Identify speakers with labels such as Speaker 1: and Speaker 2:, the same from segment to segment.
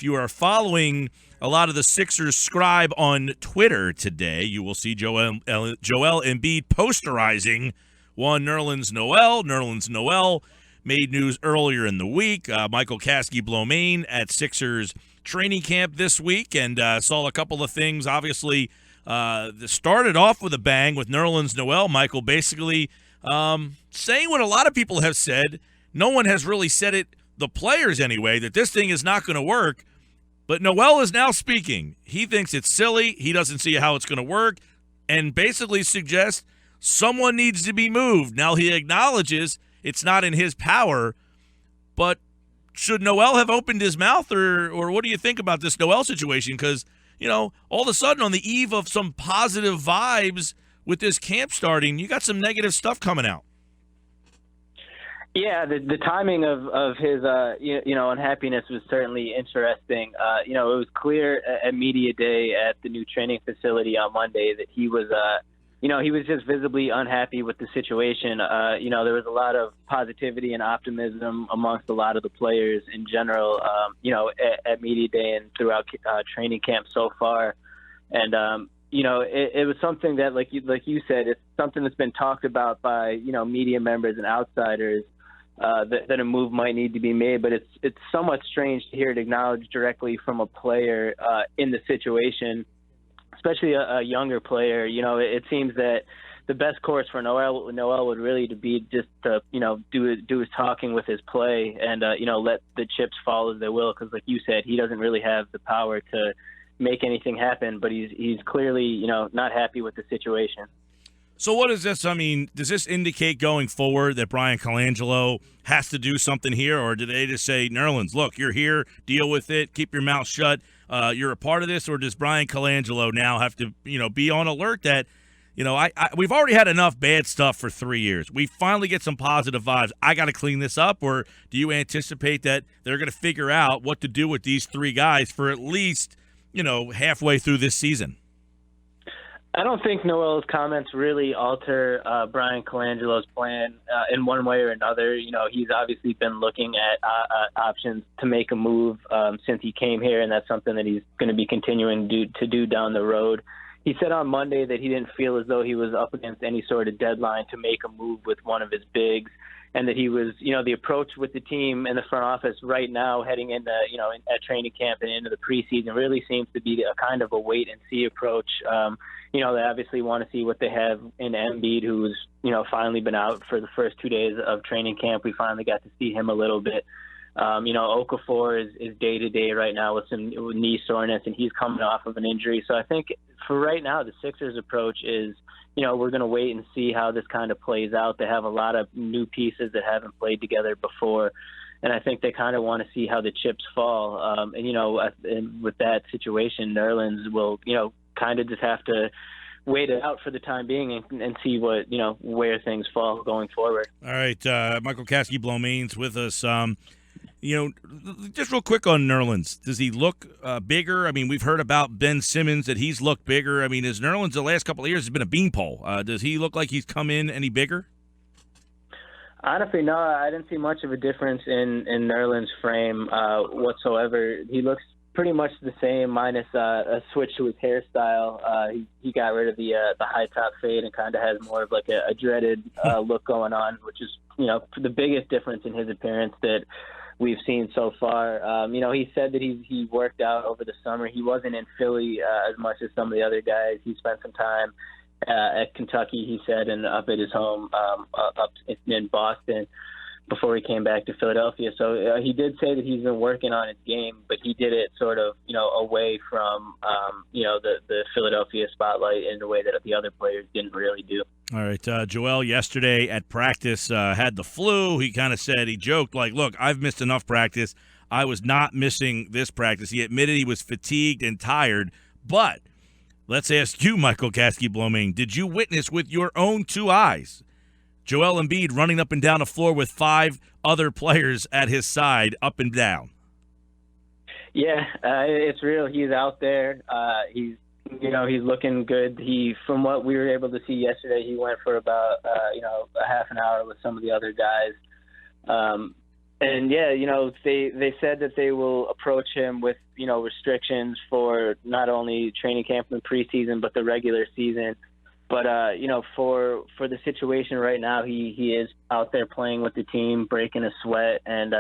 Speaker 1: if you are following a lot of the Sixers scribe on Twitter today, you will see Joel Embiid posterizing one Nerlens Noel. Nerlens Noel made news earlier in the week. Michael Kaskey-Blomain at Sixers training camp this week and saw a couple of things. Obviously, started off with a bang with Nerlens Noel. Michael basically saying what a lot of people have said. No one has really said it, the players anyway, that this thing is not going to work. But Noel is now speaking. He thinks it's silly. He doesn't see how it's going to work and basically suggests someone needs to be moved. Now, he acknowledges it's not in his power, but should Noel have opened his mouth, or what do you think about this Noel situation? Because, all of a sudden on the eve of some positive vibes with this camp starting, you got some negative stuff coming out.
Speaker 2: Yeah, the timing of his unhappiness was certainly interesting. It was clear at media day at the new training facility on Monday that he was he was just visibly unhappy with the situation. There was a lot of positivity and optimism amongst a lot of the players in general, at media day and throughout training camp so far. And, it was something that, like you said, it's something that's been talked about by, media members and outsiders that a move might need to be made. But it's somewhat strange to hear it acknowledged directly from a player in the situation, especially a younger player. It seems that the best course for Noel would really to be just to, do his talking with his play and, let the chips fall as they will. Because like you said, he doesn't really have the power to make anything happen, but he's clearly, not happy with the situation.
Speaker 1: So what is this? I mean, does this indicate going forward that Bryan Colangelo has to do something here? Or did they just say, Nerlens, look, you're here, deal with it, keep your mouth shut, you're a part of this? Or does Bryan Colangelo now have to, be on alert that, we've already had enough bad stuff for 3 years. We finally get some positive vibes. I got to clean this up. Or do you anticipate that they're going to figure out what to do with these three guys for at least, halfway through this season?
Speaker 2: I don't think Noel's comments really alter Bryan Colangelo's plan in one way or another. He's obviously been looking at options to make a move since he came here, and that's something that he's going to be continuing to do down the road. He said on Monday that he didn't feel as though he was up against any sort of deadline to make a move with one of his bigs, and that he was, the approach with the team and the front office right now heading into, at training camp and into the preseason really seems to be a kind of a wait-and-see approach. They obviously want to see what they have in Embiid, who's, finally been out for the first 2 days of training camp. We finally got to see him a little bit. Okafor is day-to-day right now with some knee soreness, and he's coming off of an injury. So I think for right now, the Sixers' approach is, we're going to wait and see how this kind of plays out. They have a lot of new pieces that haven't played together before, and I think they kind of want to see how the chips fall. And with that situation, Nerlens will, kind of just have to wait it out for the time being and see what, where things fall going forward.
Speaker 1: All right. Michael Kaskey-Blomain's with us. Just real quick on Nerlens. Does he look bigger? I mean, we've heard about Ben Simmons that he's looked bigger. I mean, as Nerlens the last couple of years has been a beanpole. Does he look like he's come in any bigger?
Speaker 2: Honestly, no. I didn't see much of a difference in Nerlens' frame whatsoever. He looks pretty much the same, minus a switch to his hairstyle. He got rid of the high top fade and kind of has more of like a dreaded look going on, which is the biggest difference in his appearance that we've seen so far. He said that he worked out over the summer. He wasn't in Philly as much as some of the other guys. He spent some time at Kentucky, he said, and up at his home up in Boston before he came back to Philadelphia. So he did say that he's been working on his game, but he did it sort of, away from, the Philadelphia spotlight in a way that the other players didn't really do.
Speaker 1: All right. Joel yesterday at practice had the flu. He kind of said, he joked like, look, I've missed enough practice. I was not missing this practice. He admitted he was fatigued and tired, but let's ask you, Michael Kaskey-Blomain, did you witness with your own two eyes Joel Embiid running up and down the floor with 5 other players at his side, up and down?
Speaker 2: Yeah, it's real. He's out there. He's looking good. From what we were able to see yesterday, he went for about, a half an hour with some of the other guys. And yeah, they said that they will approach him with, restrictions for not only training camp and preseason, but the regular season. But, for the situation right now, he is out there playing with the team, breaking a sweat. And,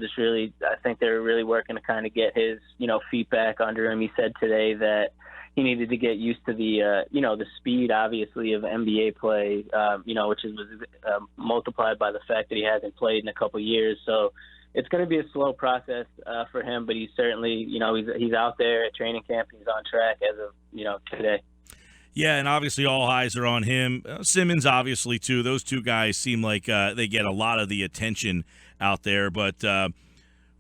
Speaker 2: just really, I think they're really working to kind of get his, feet back under him. He said today that he needed to get used to the speed, obviously, of NBA play, which was multiplied by the fact that he hasn't played in a couple years. So it's going to be a slow process for him, but he's certainly, he's out there at training camp. He's on track as of, today.
Speaker 1: Yeah, and obviously all eyes are on him. Simmons, obviously, too. Those two guys seem like they get a lot of the attention out there. But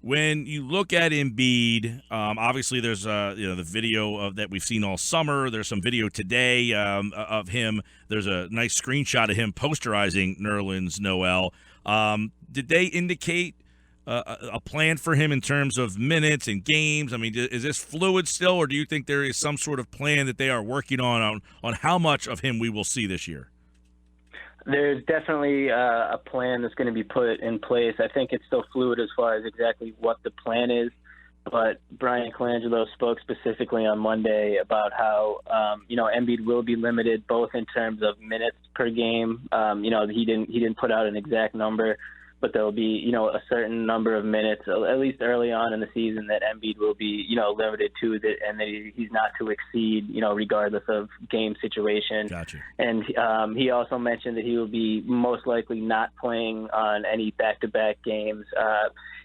Speaker 1: when you look at Embiid, obviously there's the video that we've seen all summer. There's some video today of him. There's a nice screenshot of him posterizing Nerlens Noel. Did they indicate a plan for him in terms of minutes and games? I mean, is this fluid still, or do you think there is some sort of plan that they are working on how much of him we will see this year?
Speaker 2: There's definitely a plan that's going to be put in place. I think it's still fluid as far as exactly what the plan is, but Brian Colangelo spoke specifically on Monday about how, Embiid will be limited both in terms of minutes per game. He didn't put out an exact number, but there'll be, a certain number of minutes, at least early on in the season, that Embiid will be, limited to, and that he's not to exceed, regardless of game situation.
Speaker 1: Gotcha.
Speaker 2: And he also mentioned that he will be most likely not playing on any back-to-back games.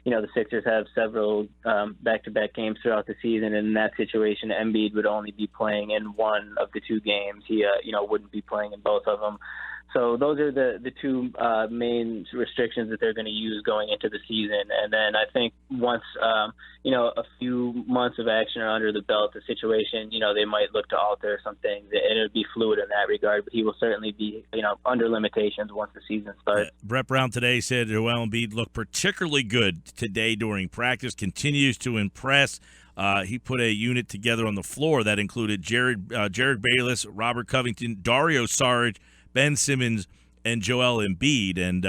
Speaker 2: The Sixers have several back-to-back games throughout the season, and in that situation, Embiid would only be playing in one of the two games. He, wouldn't be playing in both of them. So those are the two main restrictions that they're going to use going into the season. And then I think once, a few months of action are under the belt, the situation, they might look to alter some things. And it would be fluid in that regard, but he will certainly be, under limitations once the season starts.
Speaker 1: Brett Brown today said Joel Embiid looked particularly good today during practice, continues to impress. He put a unit together on the floor that included Jared Bayless, Robert Covington, Dario Saric, Ben Simmons, and Joel Embiid. And,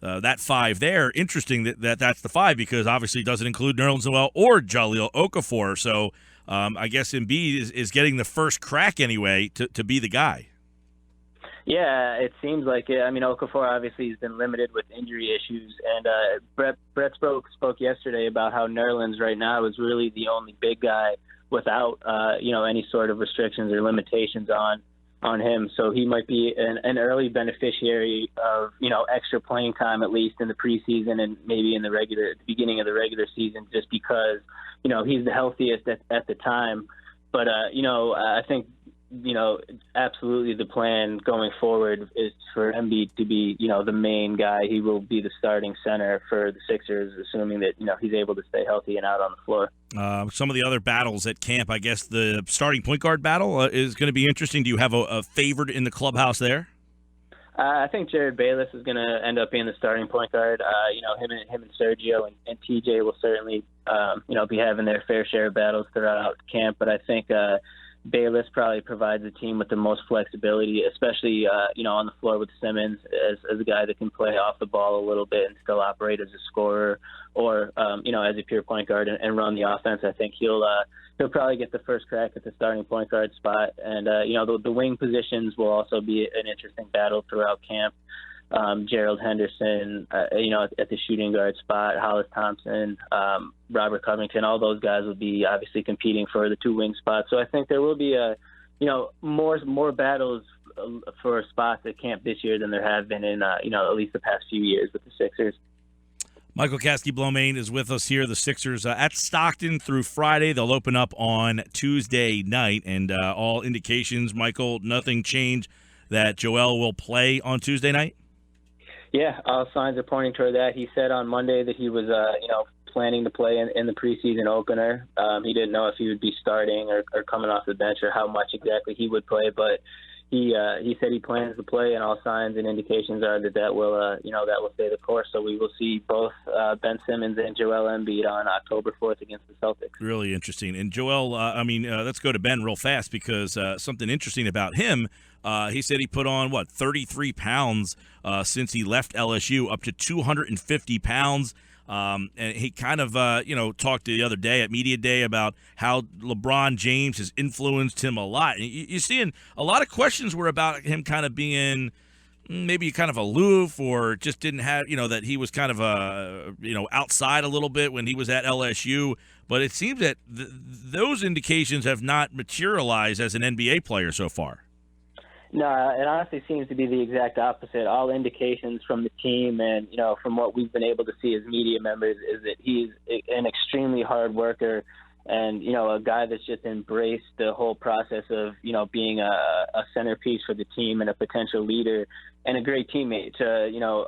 Speaker 1: that five there, interesting that's the five because obviously it doesn't include Nerlens Noel or Jahlil Okafor. So I guess Embiid is getting the first crack anyway to be the guy.
Speaker 2: Yeah, it seems like it. I mean, Okafor obviously has been limited with injury issues. And Brett spoke yesterday about how Nerlens right now is really the only big guy without, any sort of restrictions or limitations on him. So he might be an early beneficiary of, extra playing time, at least in the preseason and maybe in the beginning of the regular season, just because, he's the healthiest at the time. But, I think, absolutely the plan going forward is for Embiid to be, the main guy. He will be the starting center for the Sixers, assuming that, he's able to stay healthy and out on the floor.
Speaker 1: Some of the other battles at camp, I guess the starting point guard battle is going to be interesting. Do you have a favorite in the clubhouse there?
Speaker 2: I think Jared Bayless is going to end up being the starting point guard. Him and Sergio and TJ will certainly, be having their fair share of battles throughout camp. But I think Bayless probably provides the team with the most flexibility, especially, on the floor with Simmons as a guy that can play off the ball a little bit and still operate as a scorer or, as a pure point guard and run the offense. I think he'll probably get the first crack at the starting point guard spot. And, the wing positions will also be an interesting battle throughout camp. Gerald Henderson, at the shooting guard spot, Hollis Thompson, Robert Covington, all those guys will be obviously competing for the two wing spots. So I think there will be more battles for spots at camp this year than there have been in, at least the past few years with the Sixers.
Speaker 1: Michael Kaskey-Blomain is with us here. The Sixers at Stockton through Friday. They'll open up on Tuesday night, and all indications, Michael, nothing changed that Joel will play on Tuesday night?
Speaker 2: Yeah, all signs are pointing toward that. He said on Monday that he was, planning to play in the preseason opener. He didn't know if he would be starting or coming off the bench or how much exactly he would play, but he said he plans to play, and all signs and indications are that will stay the course. So we will see both Ben Simmons and Joel Embiid on October 4th against the Celtics.
Speaker 1: Really interesting. And Joel, let's go to Ben real fast because something interesting about him. He said he put on 33 pounds since he left LSU, up to 250 pounds. And he kind of, talked the other day at Media Day about how LeBron James has influenced him a lot. And you're seeing a lot of questions were about him kind of being maybe kind of aloof or just didn't have, that he was kind of, outside a little bit when he was at LSU. But it seems that those indications have not materialized as an NBA player so far.
Speaker 2: No, it honestly seems to be the exact opposite. All indications from the team and, from what we've been able to see as media members is that he's an extremely hard worker and, a guy that's just embraced the whole process of, being a centerpiece for the team and a potential leader and a great teammate.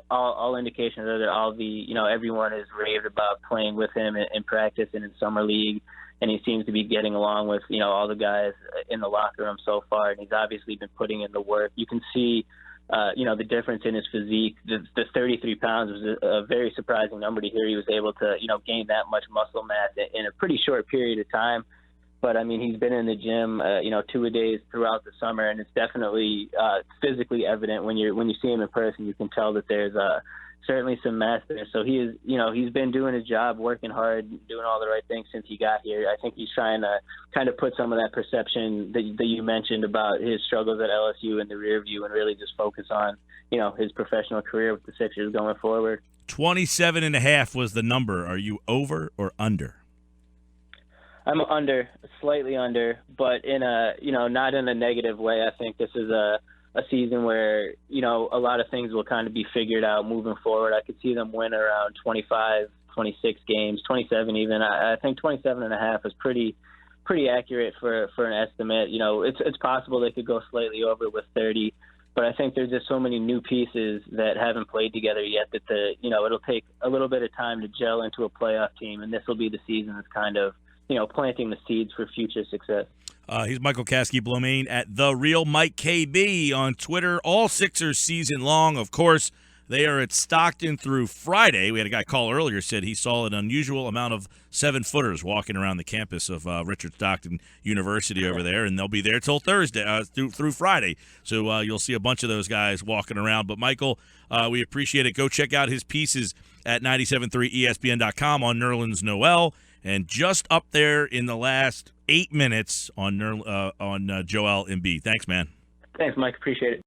Speaker 2: All indications are that everyone is raved about playing with him in practice and in summer league. And he seems to be getting along with, all the guys in the locker room so far. And he's obviously been putting in the work. You can see, the difference in his physique. The 33 pounds was a very surprising number to hear. He was able to, gain that much muscle mass in a pretty short period of time. But, he's been in the gym, 2-a-days throughout the summer. And it's definitely physically evident when you see him in person. You can tell that there's certainly some mass there. So he is, he's been doing his job, working hard, doing all the right things since he got here. I think he's trying to kind of put some of that perception that you mentioned about his struggles at LSU in the rear view and really just focus on, his professional career with the Sixers going forward.
Speaker 1: 27.5 was the number. Are you over or under?
Speaker 2: I'm under, slightly under, but in a, not in a negative way. I think this is a season where, a lot of things will kind of be figured out moving forward. I could see them win around 25, 26 games, 27 even. I think 27.5 is pretty accurate for an estimate. It's possible they could go slightly over with 30, but I think there's just so many new pieces that haven't played together yet that it'll take a little bit of time to gel into a playoff team, and this will be the season that's kind of, planting the seeds for future success.
Speaker 1: He's Michael Kaskey-Blomain at The Real Mike KB on Twitter. All Sixers season long, of course. They are at Stockton through Friday. We had a guy call earlier, said he saw an unusual amount of 7-footers walking around the campus of Richard Stockton University over there, and they'll be there till Thursday, through Friday. So you'll see a bunch of those guys walking around. But, Michael, we appreciate it. Go check out his pieces at 973ESPN.com on Nerlens Noel. And just up there in the last 8 minutes on Joel Embiid. Thanks, man.
Speaker 2: Thanks, Mike. Appreciate it.